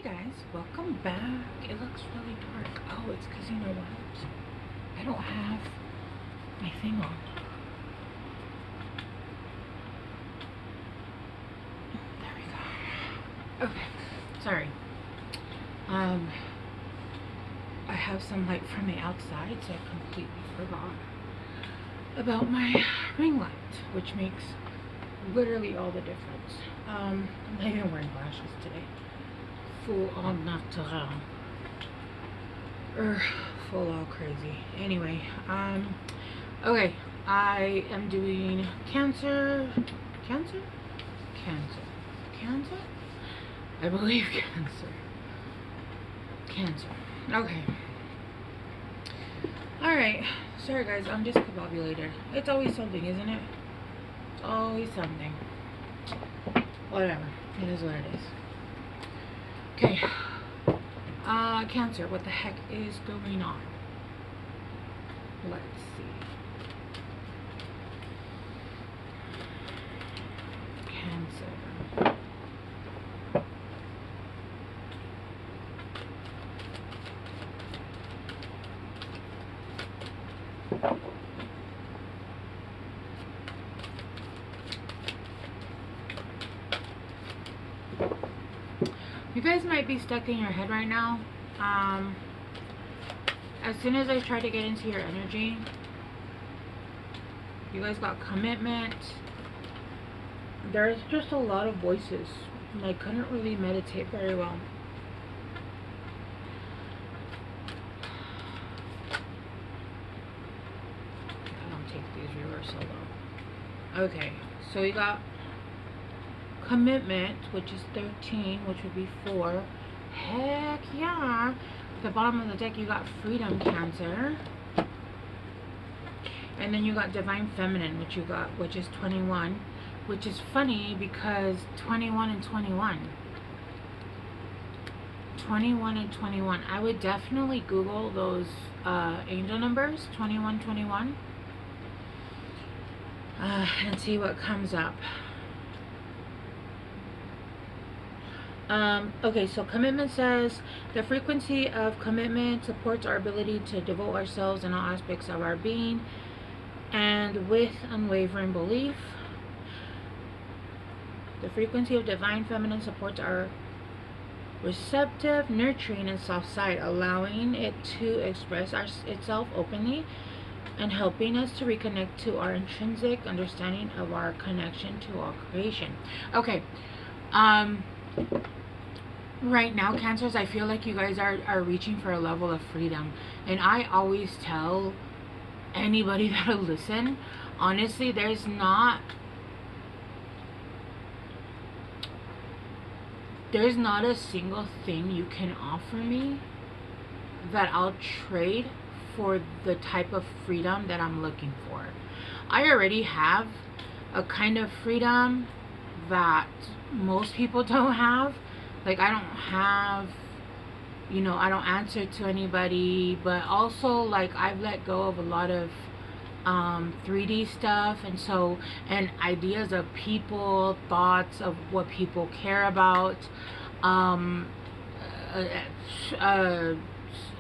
Hey guys, welcome back. It looks really dark. Oh, it's because you know what? I don't have my thing on. There we go. Okay, sorry. I have some light from the outside, so I completely forgot about my ring light, which makes literally all the difference. I'm not even wearing glasses today. Full on natural. Full all crazy. Anyway, okay, I am doing cancer. I believe cancer. Okay. Alright, sorry guys, I'm just discombobulated. It's always something, isn't it? It's always something. Whatever, it is what it is. Okay, Cancer, what the heck is going on? Let's see. Cancer. You guys might be stuck in your head right now. As soon as I try to get into your energy, you guys got commitment. There's just a lot of voices. I couldn't really meditate very well. I don't take these reversal though. Okay, so we got commitment, which is 13, which would be 4. Heck yeah. At the bottom of the deck you got freedom, Cancer. And then you got divine feminine, which is 21, which is funny because 21 and 21. I would definitely Google those angel numbers, 2121, and see what comes up. Okay, so commitment says the frequency of commitment supports our ability to devote ourselves in all aspects of our being and with unwavering belief. The frequency of divine feminine supports our receptive, nurturing, and soft side, allowing it to express itself openly and helping us to reconnect to our intrinsic understanding of our connection to all creation. Okay, right now, Cancers, I feel like you guys are reaching for a level of freedom. And I always tell anybody that'll listen, honestly, there's not a single thing you can offer me that I'll trade for the type of freedom that I'm looking for. I already have a kind of freedom that most people don't have. Like, I don't have, you know, I don't answer to anybody, but also, like, I've let go of a lot of 3D stuff, and ideas of people, thoughts of what people care about,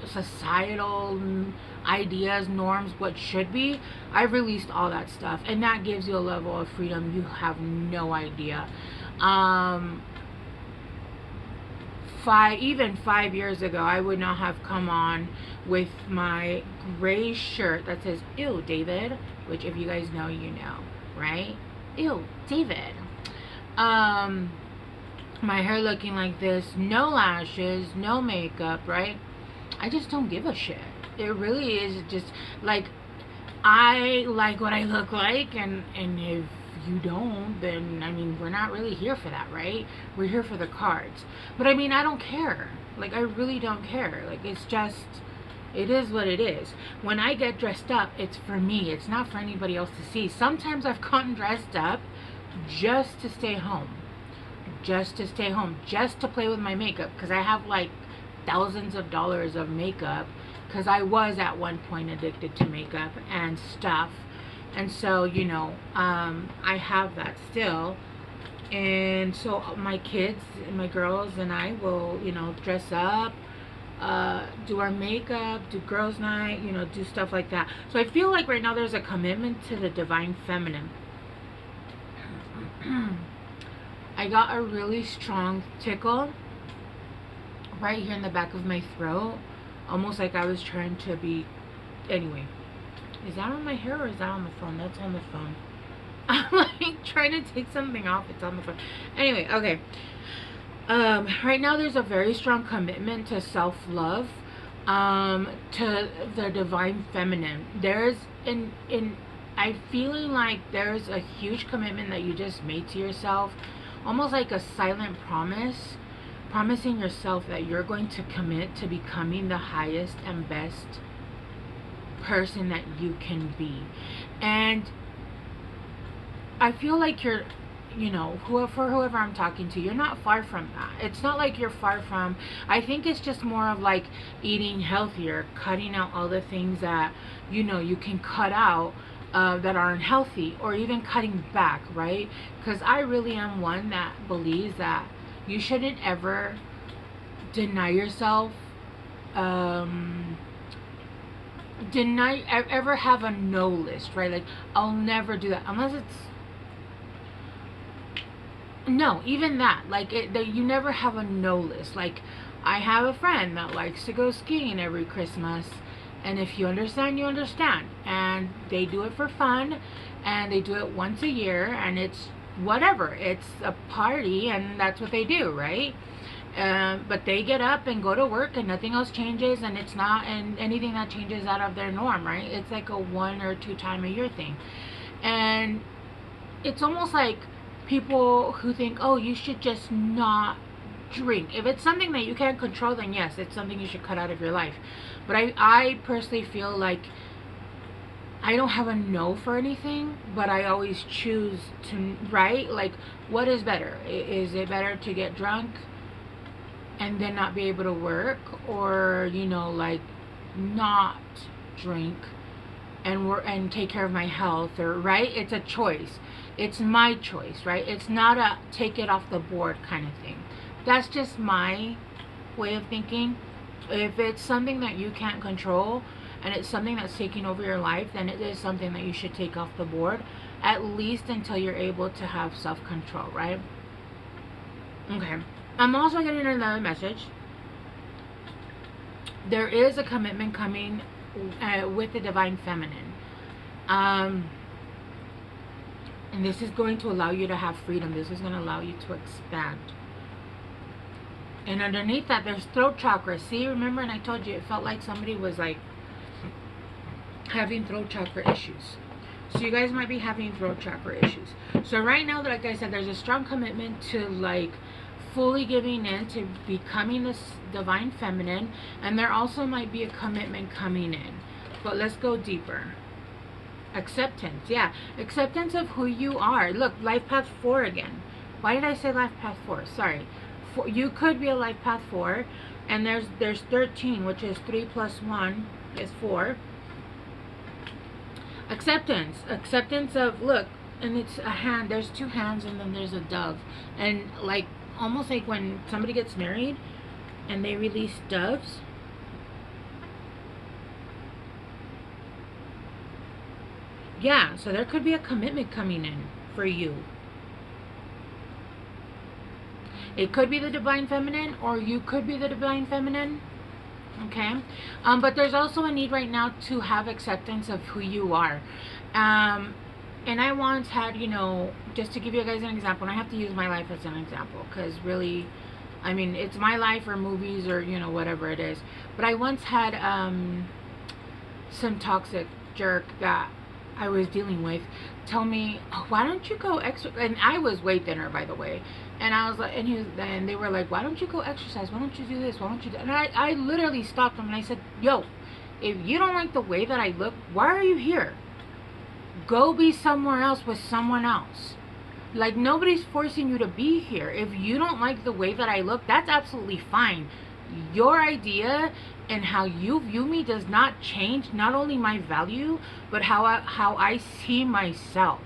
societal ideas, norms, what should be. I've released all that stuff, and that gives you a level of freedom you have no idea. Even 5 years ago, I would not have come on with my gray shirt that says "Ew, David," which, if you guys know, you know, right? Ew, David. My hair looking like this, no lashes, no makeup, right? I just don't give a shit. It really is just like, I like what I look like, and if you don't, then, I mean, we're not really here for that, right? We're here for the cards. But I mean, I don't care. Like, I really don't care. Like, it's just, it is what it is. When I get dressed up, it's for me. It's not for anybody else to see. Sometimes I've gotten dressed up just to stay home. Just to play with my makeup, because I have like thousands of dollars of makeup, because I was at one point addicted to makeup and stuff. And so, you know, I have that still. And so my kids, my girls and I will, you know, dress up, do our makeup, do girls night, you know, do stuff like that. So I feel like right now there's a commitment to the divine feminine. I got a really strong tickle right here in the back of my throat, almost like I was trying to be, anyway. Is that on my hair or is that on the phone? That's on the phone. I'm like trying to take something off, it's on the phone. Anyway, okay. Right now there's a very strong commitment to self-love, to the divine feminine. There's I'm feeling like there's a huge commitment that you just made to yourself, almost like a silent promise, promising yourself that you're going to commit to becoming the highest and best person that you can be. And I feel like you're, you know, whoever I'm talking to, you're not far from that. It's not like you're far from, I think it's just more of like eating healthier, cutting out all the things that, you know, you can cut out that aren't healthy, or even cutting back, right? Because I really am one that believes that you shouldn't ever deny yourself, ever have a no list, right? Like, I'll never do that unless it's, no, even that, like that you never have a no list. Like, I have a friend that likes to go skiing every Christmas, and if you understand, you understand, and they do it for fun, and they do it once a year, and it's whatever, it's a party, and that's what they do, right? But they get up and go to work, and nothing else changes, and it's not and anything that changes out of their norm, right? It's like a 1 or 2 time a year thing. And it's almost like people who think, oh, you should just not drink. If it's something that you can't control, then yes, it's something you should cut out of your life. But I personally feel like I don't have a no for anything, but I always choose to, right? Like, what is better? Is it better to get drunk and then not be able to work, or, you know, like, not drink and work and take care of my health, or, right? It's a choice. It's my choice, right? It's not a take it off the board kind of thing. That's just my way of thinking. If it's something that you can't control and it's something that's taking over your life, then it is something that you should take off the board, at least until you're able to have self-control, right? Okay. I'm also getting another message. There is a commitment coming with the divine feminine. And this is going to allow you to have freedom. This is going to allow you to expand. And underneath that, there's throat chakra. See, remember, and I told you, it felt like somebody was like having throat chakra issues. So you guys might be having throat chakra issues. So right now, like I said, there's a strong commitment to like fully giving in to becoming this divine feminine. And there also might be a commitment coming in. But let's go deeper. Acceptance. Yeah, acceptance of who you are. Look, life path 4 again. Why did I say life path 4? Sorry. You could be a life path 4, and there's 13, which is 3 plus 1 is 4. Acceptance of, look, and it's a hand. There's 2 hands, and then there's a dove, and like almost like when somebody gets married and they release doves. Yeah, so there could be a commitment coming in for you. It could be the divine feminine, or you could be the divine feminine. Okay. But there's also a need right now to have acceptance of who you are. And I once had, you know, just to give you guys an example, and I have to use my life as an example, because really, I mean, it's my life or movies or, you know, whatever it is. But I once had some toxic jerk that I was dealing with tell me, oh, why don't you go extra? And I was way thinner, by the way. And I was like, and they were like, why don't you go exercise? Why don't you do this? Why don't you do? And I literally stopped them and I said, yo, if you don't like the way that I look, why are you here? Go be somewhere else with someone else. Like, nobody's forcing you to be here. If you don't like the way that I look, that's absolutely fine. Your idea and how you view me does not change not only my value, but how I see myself.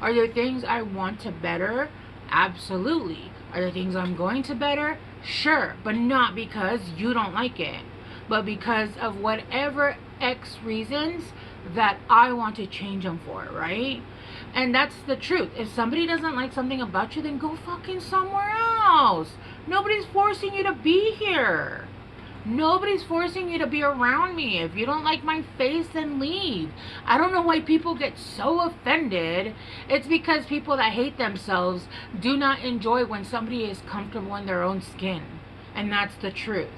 Are there things I want to better? Absolutely. Are there things I'm going to better? Sure, but not because you don't like it, but because of whatever X reasons that I want to change them for, right? And that's the truth. If somebody doesn't like something about you, then go fucking somewhere else. Nobody's forcing you to be here. Nobody's forcing you to be around me. If you don't like my face, then leave. I don't know why people get so offended. It's because people that hate themselves do not enjoy when somebody is comfortable in their own skin. And that's the truth.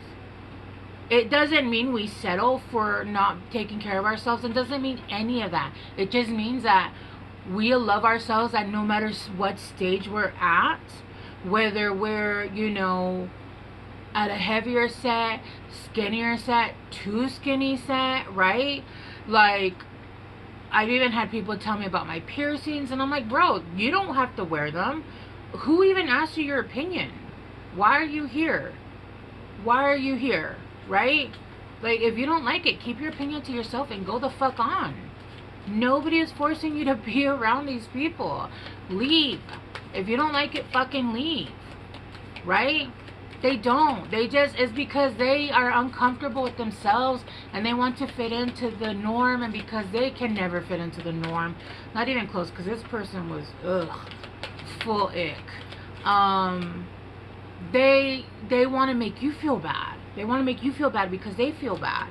It doesn't mean we settle for not taking care of ourselves. It doesn't mean any of that. It just means that we love ourselves, and no matter what stage we're at, whether we're, at a heavier set, skinnier set, too skinny set, right? Like, I've even had people tell me about my piercings, and I'm like, bro, you don't have to wear them. Who even asked you your opinion? Why are you here? Why are you here, right? Like, if you don't like it, keep your opinion to yourself and go the fuck on. Nobody is forcing you to be around these people. Leave. If you don't like it, fucking leave, right? They don't. It's because they are uncomfortable with themselves and they want to fit into the norm, and because they can never fit into the norm, not even close, because this person was, full ick. They want to make you feel bad. They want to make you feel bad because they feel bad.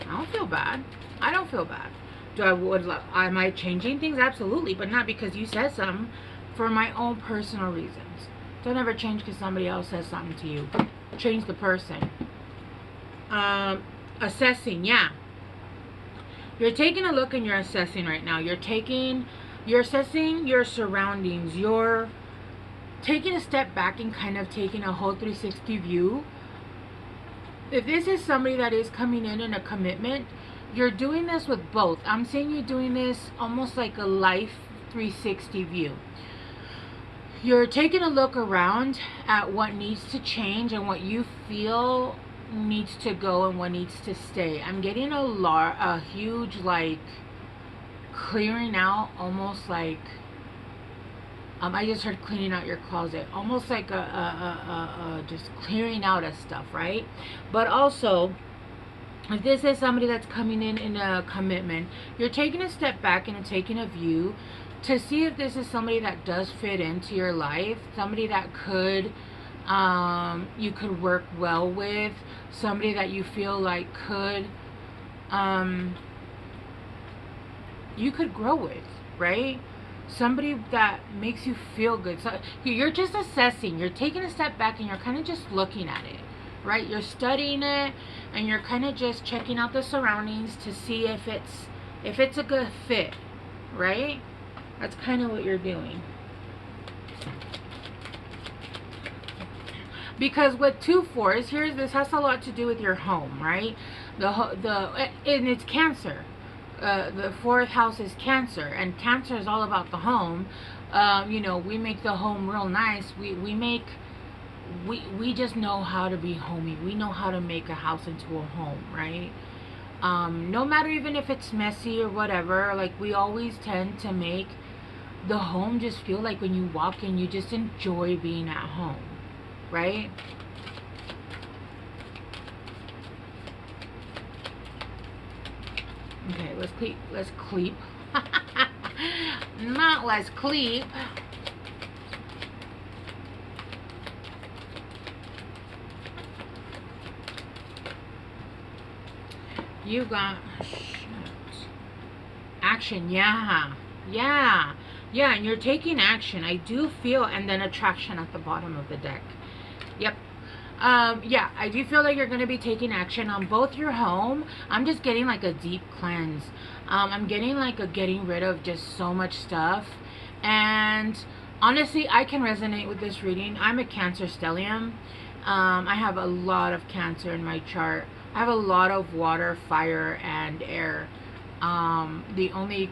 I don't feel bad. I don't feel bad. Am I changing things? Absolutely, but not because you said something, for my own personal reasons. Don't ever change because somebody else says something to you. Change the person. Assessing, yeah. You're taking a look and you're assessing right now. You're assessing your surroundings. You're taking a step back and kind of taking a whole 360 view. If this is somebody that is coming in a commitment, you're doing this with both. I'm saying you're doing this almost like a life 360 view. You're taking a look around at what needs to change and what you feel needs to go and what needs to stay. I'm getting a huge, like, clearing out, almost like, I just heard cleaning out your closet, almost like just clearing out of stuff, right? But also, if this is somebody that's coming in a commitment, you're taking a step back and taking a view to see if this is somebody that does fit into your life, somebody that could, you could work well with, somebody that you feel like you could grow with, right? Somebody that makes you feel good. So you're just assessing, you're taking a step back and you're kind of just looking at it, right? You're studying it and you're kind of just checking out the surroundings to see if it's a good fit, right? That's kind of what you're doing. Because with 2-4s, this has a lot to do with your home, right? And it's Cancer. The 4th house is Cancer, and Cancer is all about the home. We make the home real nice. We just know how to be homey. We know how to make a house into a home, right? No matter even if it's messy or whatever, like, we always tend to make the home just feel like when you walk in, you just enjoy being at home, right? Okay, let's cleep. Not let's cleep. You got action, yeah, and you're taking action. I do feel, and then attraction at the bottom of the deck. Yep. Yeah, I do feel like you're going to be taking action on both your home. I'm just getting like a deep cleanse. I'm getting like a getting rid of just so much stuff. And honestly, I can resonate with this reading. I'm a Cancer stellium. I have a lot of Cancer in my chart. I have a lot of water, fire, and air. The only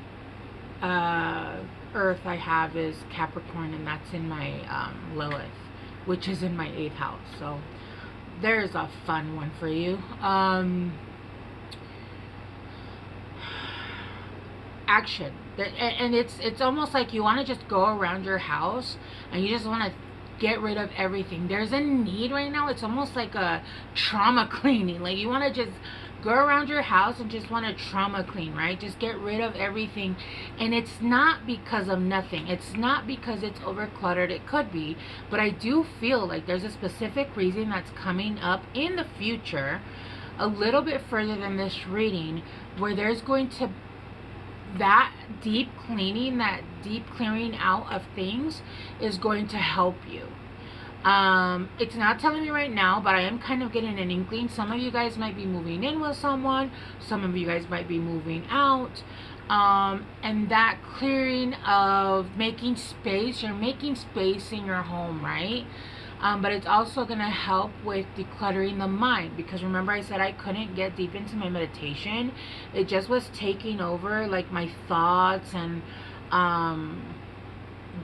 earth I have is Capricorn, and that's in my Lilith, which is in my 8th house. So there's a fun one for you. Action. And it's almost like you want to just go around your house and you just want to get rid of everything. There's a need right now. It's almost like a trauma cleaning. Like you want to just go around your house and just want to trauma clean, right? Just get rid of everything. And it's not because of nothing. It's not because it's overcluttered. It could be, but I do feel like there's a specific reason that's coming up in the future, a little bit further than this reading, where there's going to that deep cleaning, that deep clearing out of things is going to help you. It's not telling me right now, but I am kind of getting an inkling. Some of you guys might be moving in with someone. Some of you guys might be moving out. And that clearing of making space, you're making space in your home, right? But it's also going to help with decluttering the mind, because remember I said I couldn't get deep into my meditation. It just was taking over, like, my thoughts and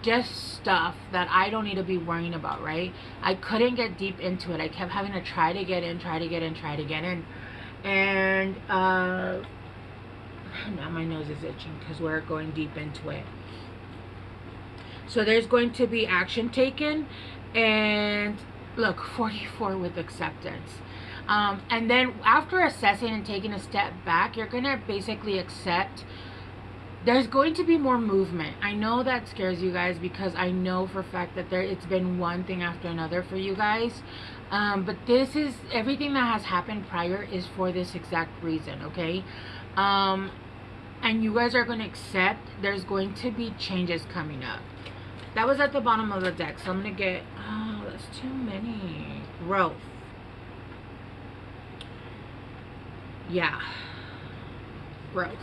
just stuff that I don't need to be worrying about, right? I couldn't get deep into it. I kept having to try to get in. And now my nose is itching because we're going deep into it. So there's going to be action taken. And look, 44 with acceptance. And then after assessing and taking a step back, you're going to basically accept there's going to be more movement. I know that scares you guys, because I know for a fact that it's been one thing after another for you guys. But this is, everything that has happened prior is for this exact reason, okay? And you guys are going to accept there's going to be changes coming up. That was at the bottom of the deck, so I'm going to get, oh, that's too many. Growth. Yeah. Growth.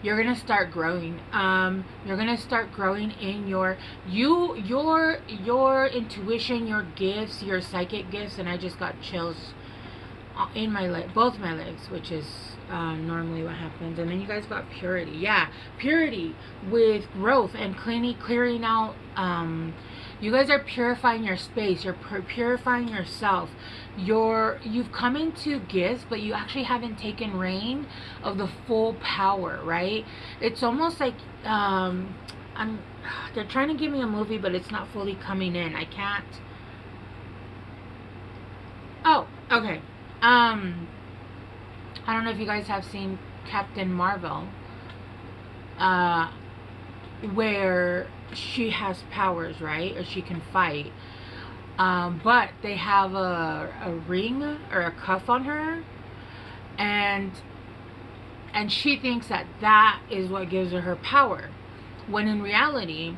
You're going to start growing. You're going to start growing in your intuition, your gifts, your psychic gifts, and I just got chills in my leg, both my legs, which is normally what happens. And then you guys got purity. Yeah, purity with growth and clearing out. You guys are purifying your space. You're purifying yourself. You've come into gifts, but you actually haven't taken reign of the full power, right? It's almost like they're trying to give me a movie, but it's not fully coming in. I can't. Oh, okay. I don't know if you guys have seen Captain Marvel, where she has powers, right? Or she can fight. But they have a ring or a cuff on her, and she thinks that is what gives her power, when in reality,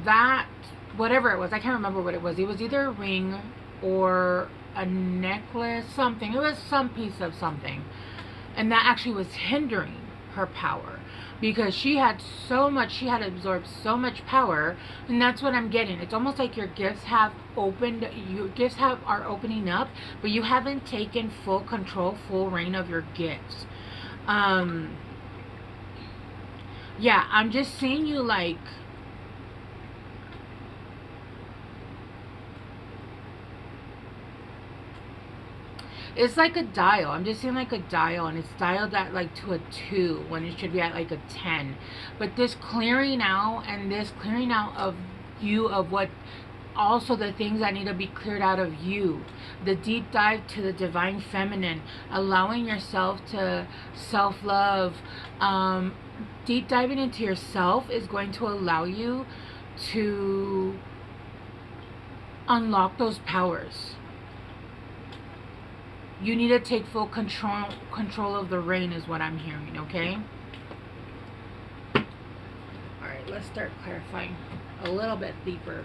that, whatever it was, I can't remember what it was either a ring or a necklace, something. It was some piece of something, and that actually was hindering her power, because she had absorbed so much power. And that's what I'm getting. It's almost like your gifts have opened, are opening up, but you haven't taken full control, full reign of your gifts. Yeah, I'm just seeing you like, it's like a dial. I'm just seeing like a dial, and it's dialed at like to a 2 when it should be at like a 10. But this clearing out, and this clearing out of you, of what, also the things that need to be cleared out of you, the deep dive to the divine feminine, allowing yourself to self-love, deep diving into yourself is going to allow you to unlock those powers. You need to take full control of the reign is what I'm hearing, okay? Alright, let's start clarifying a little bit deeper.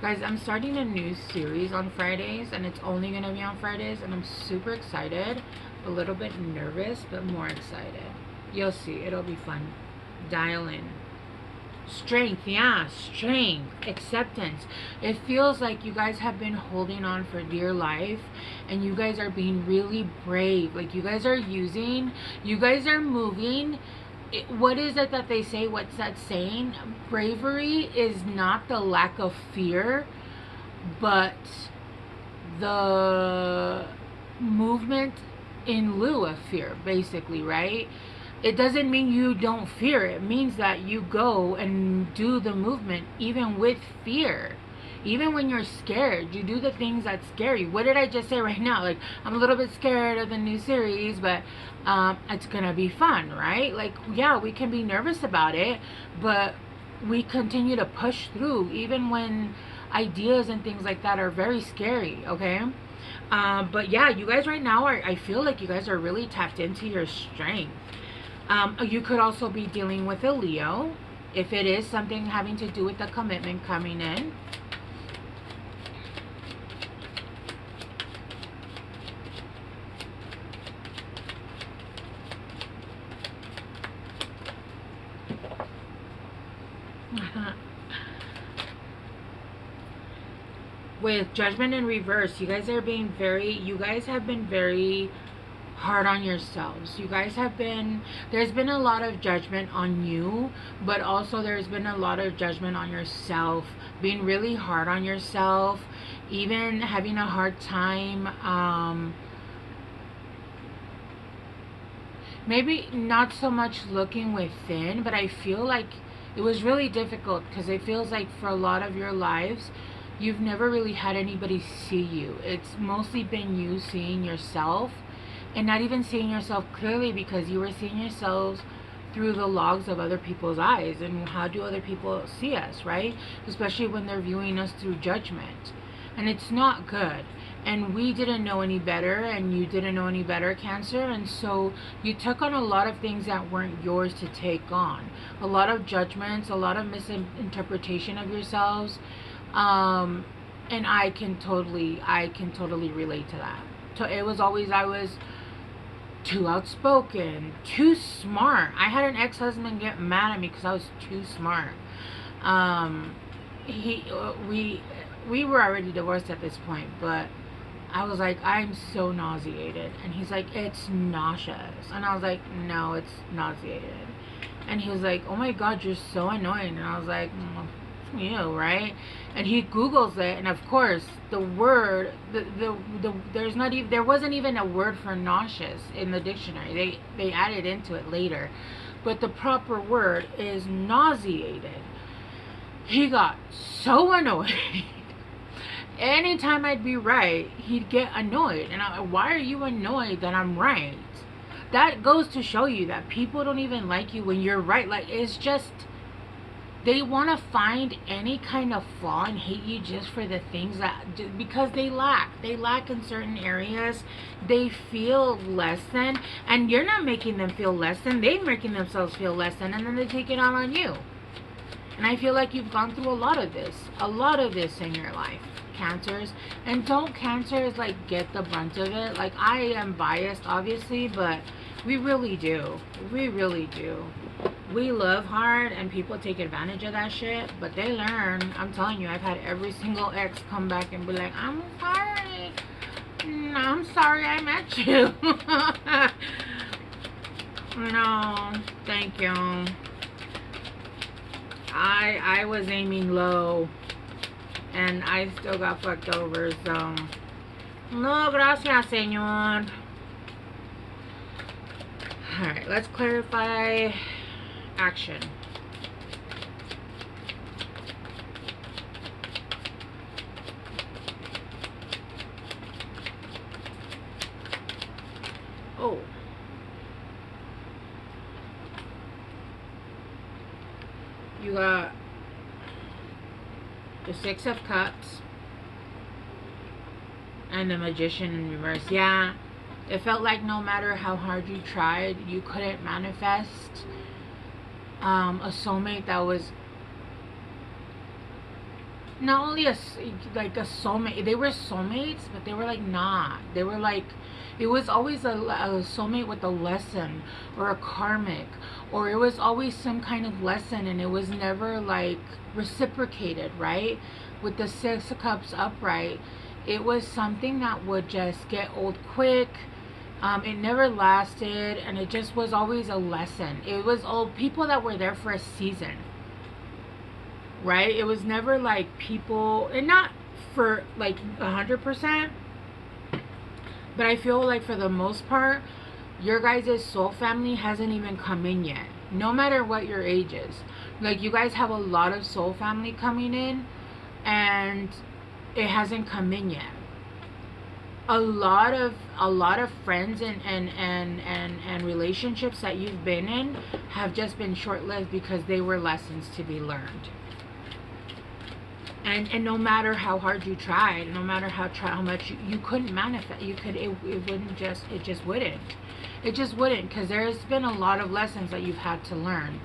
Guys, I'm starting a new series on Fridays, and it's only going to be on Fridays, and I'm super excited. A little bit nervous, but more excited. You'll see. It'll be fun. Dial in. Strength, yeah, strength, acceptance. It feels like you guys have been holding on for dear life, and you guys are being really brave. Like, you guys are moving. What is it that they say? What's that saying? Bravery is not the lack of fear, but the movement in lieu of fear, basically, right? It doesn't mean you don't fear. It means that you go and do the movement even with fear. Even when you're scared, you do the things that scare you. What did I just say right now? Like, I'm a little bit scared of the new series, but it's gonna be fun, right? Like, yeah, we can be nervous about it, but we continue to push through even when ideas and things like that are very scary, okay? But yeah, you guys right now I feel like you guys are really tapped into your strength. You could also be dealing with a Leo if it is something having to do with the commitment coming in. With Judgment in reverse, you guys have been very hard on yourselves. There's been a lot of judgment on you, but also there's been a lot of judgment on yourself, being really hard on yourself, even having a hard time, maybe not so much looking within, but I feel like it was really difficult because it feels like for a lot of your lives, you've never really had anybody see you. It's mostly been you seeing yourself, and not even seeing yourself clearly because you were seeing yourselves through the logs of other people's eyes. And how do other people see us, right? Especially when they're viewing us through judgment. And it's not good. And we didn't know any better, and you didn't know any better, Cancer. And so you took on a lot of things that weren't yours to take on. A lot of judgments, a lot of misinterpretation of yourselves. And I can totally relate to that. So it was always, I was too outspoken, too smart. I had an ex-husband get mad at me because I was too smart. We were already divorced at this point, but I was like, I'm so nauseated. And he's like, it's nauseous. And I was like, no, it's nauseated. And he was like, oh my God, you're so annoying. And I was like, you, right? And he Googles it, and of course the word, there wasn't even a word for nauseous in the dictionary. They added into it later, but the proper word is nauseated. He got so annoyed. Anytime I'd be right, he'd get annoyed. And why are you annoyed that I'm right? That goes to show you that people don't even like you when you're right. Like, it's just, they want to find any kind of flaw and hate you just for the things that, because they lack in certain areas. They feel less than, and you're not making them feel less than. They're making themselves feel less than, and then they take it out on you. And I feel like you've gone through a lot of this in your life, Cancers. And don't Cancers like get the brunt of it. Like, I am biased obviously, but we really do. We love hard, and people take advantage of that shit, but they learn. I'm telling you, I've had every single ex come back and be like, I'm sorry. No, I'm sorry I met you. No, thank you. I was aiming low, and I still got fucked over, so. No, gracias, señor. Alright, let's clarify action. Oh. You got the Six of Cups and the Magician in reverse. Yeah. It felt like no matter how hard you tried, you couldn't manifest a soulmate that was not only a soulmate. They were soulmates, but they were like not. They were like, it was always a soulmate with a lesson or a karmic, or it was always some kind of lesson, and it was never like reciprocated, right? With the Six of Cups upright, it was something that would just get old quick. It never lasted, and it just was always a lesson. It was all people that were there for a season, right? It was never like people, and not for like 100%, but I feel like for the most part, your guys' soul family hasn't even come in yet. No matter what your age is. Like, you guys have a lot of soul family coming in, and it hasn't come in yet. A lot of friends and relationships that you've been in have just been short-lived because they were lessons to be learned. And no matter how hard you tried, no matter how much you couldn't manifest, it just wouldn't, because there's been a lot of lessons that you've had to learn.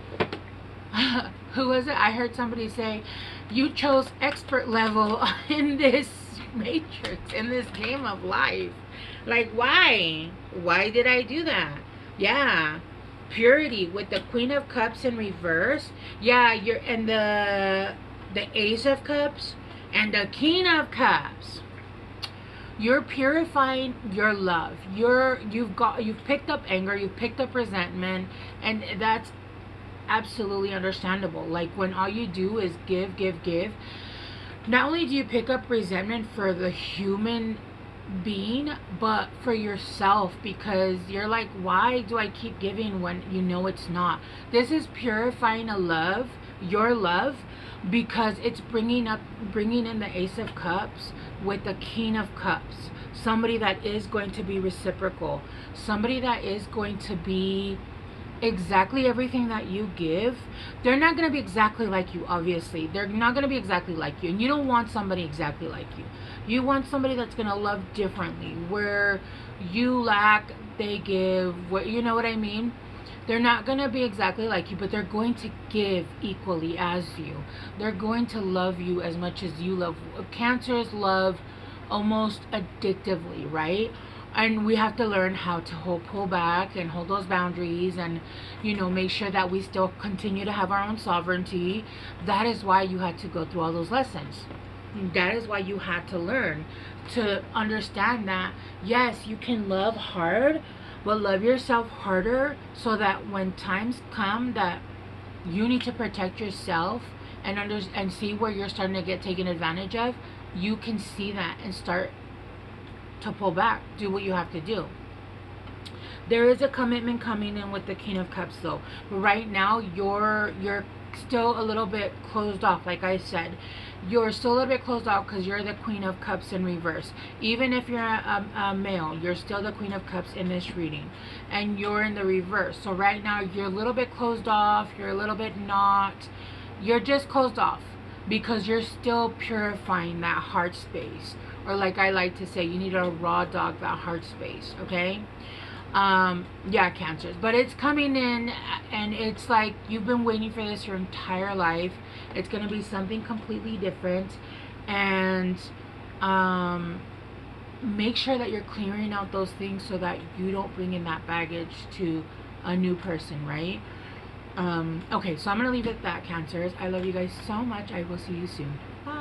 Who was it? I heard somebody say, you chose expert level in this matrix, in this game of life. Like, why did I do that? Yeah, purity with the Queen of Cups in reverse. Yeah, you're in the Ace of Cups and the King of Cups. You're purifying your love. You've picked up anger, you've picked up resentment, and that's absolutely understandable. Like, when all you do is give, not only do you pick up resentment for the human being, but for yourself, because you're like, why do I keep giving when you know it's not? This is purifying your love, because it's bringing in the Ace of Cups with the King of Cups. Somebody that is going to be reciprocal, somebody that is going to be exactly everything that you give. They're not going to be exactly like you, obviously. They're not going to be exactly like you, and you don't want somebody exactly like you. You want somebody that's going to love differently. Where you lack, they give. You know what I mean? They're not going to be exactly like you, but they're going to give equally as you. They're going to love you as much as you love. Cancers love almost addictively, right? And we have to learn how to pull back and hold those boundaries, and make sure that we still continue to have our own sovereignty. That is why you had to go through all those lessons. That is why you had to learn to understand that, yes, you can love hard, but love yourself harder, so that when times come that you need to protect yourself and see where you're starting to get taken advantage of, you can see that and start to pull back, do what you have to do. There is a commitment coming in with the King of Cups, though. But right now, you're still a little bit closed off. Like I said, you're still a little bit closed off because you're the Queen of Cups in reverse. Even if you're a male, you're still the Queen of Cups in this reading, and you're in the reverse. So right now, you're a little bit closed off. You're a little bit not. You're just closed off because you're still purifying that heart space. Or, like I like to say, you need to raw dog that heart space, okay? Yeah, Cancers. But it's coming in, and it's like you've been waiting for this your entire life. It's going to be something completely different. And make sure that you're clearing out those things so that you don't bring in that baggage to a new person, right? Okay, so I'm going to leave it at that, Cancers. I love you guys so much. I will see you soon. Bye.